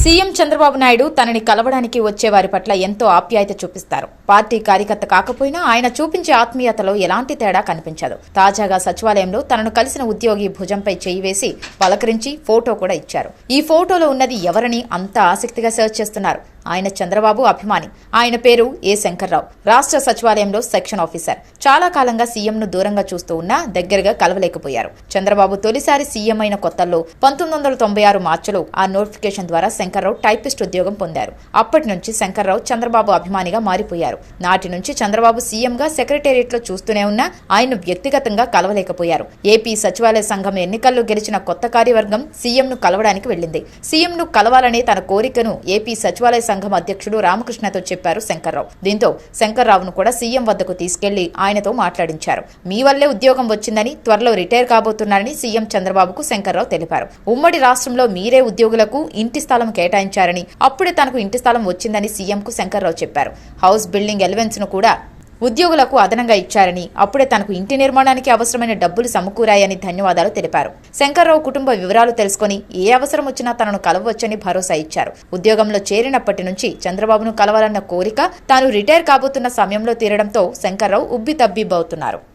CM Chandrababu Naidu తనని కలవడానికి వచ్చే వారి పట్ల ఎంతో ఆప్యాయత చూపిస్తారు. పార్టీ కార్యకర్త కాకపోయినా ఆయన చూపించే ఆత్మీయతలో ఎలాంటి తేడా కనిపించదు. తాజాగా సచివాలయంలో తనను కలిసిన ఉద్యోగి భుజంపై చేయి వేసి పలకరించి ఫోటో కూడా ఇచ్చారు. ఈ ఫోటోలో ఉన్నది ఎవరని అంత ఆసక్తిగా సెర్చ్ చేస్తున్నారు. ఆయన చంద్రబాబు అభిమాని. ఆయన పేరు ఏ శంకర్రావు. రాష్ట్ర సచివాలయంలో సెక్షన్ ఆఫీసర్. చాలా కాలంగా సీఎంను దూరంగా చూస్తూ ఉన్నా దగ్గరగా కలవలేకపోయారు. చంద్రబాబు తొలిసారి సీఎం అయిన కొత్తల్లో 1996 మార్చిలో ఆ నోటిఫికేషన్ ద్వారా శంకర్రావు టైపిస్ట్ ఉద్యోగం పొందారు. అప్పటి నుంచి శంకర్రావు చంద్రబాబు అభిమానిగా మారిపోయారు. నాటి నుంచి చంద్రబాబు సీఎంగా సెక్రటేరియట్లో చూస్తూనే ఉన్నా ఆయన్ను వ్యక్తిగతంగా కలవలేకపోయారు. ఏపీ సచివాలయ సంఘం ఎన్నికల్లో గెలిచిన కొత్త కార్యవర్గం సీఎంను కలవడానికి వెళ్లింది. సీఎంను కలవాలనే తన కోరికను ఏపీ సచివాలయ సంఘం అధ్యక్షుడు రామకృష్ణతో చెప్పారు శంకర్రావు. దీంతో శంకర్రావును కూడా సీఎం వద్దకు తీసుకెళ్లి ఆయనతో మాట్లాడించారు. మీ వల్లే ఉద్యోగం వచ్చిందని, త్వరలో రిటైర్ కాబోతున్నారని సీఎం చంద్రబాబుకు శంకర్రావు తెలిపారు. ఉమ్మడి రాష్ట్రంలో మీరే ఉద్యోగులకు ఇంటి స్థలం కేటాయించారని, అప్పుడే తనకు ఇంటి స్థలం వచ్చిందని సీఎంకు శంకర్రావు చెప్పారు. హౌస్ బిల్డింగ్ ఎలివెన్స్ ను కూడా ఉద్యోగులకు అదనంగా ఇచ్చారని, అప్పుడే తనకు ఇంటి నిర్మాణానికి అవసరమైన డబ్బులు సమకూరాయని ధన్యవాదాలు తెలిపారు. శంకర్రావు కుటుంబ వివరాలు తెలుసుకుని ఏ అవసరం వచ్చినా తనను కలవవచ్చని భరోసా ఇచ్చారు. ఉద్యోగంలో చేరినప్పటి నుంచి చంద్రబాబును కలవాలన్న కోరిక తాను రిటైర్ కాబోతున్న సమయంలో తీరడంతో శంకర్రావు ఉబ్బితబ్బిబ్బవుతున్నారు.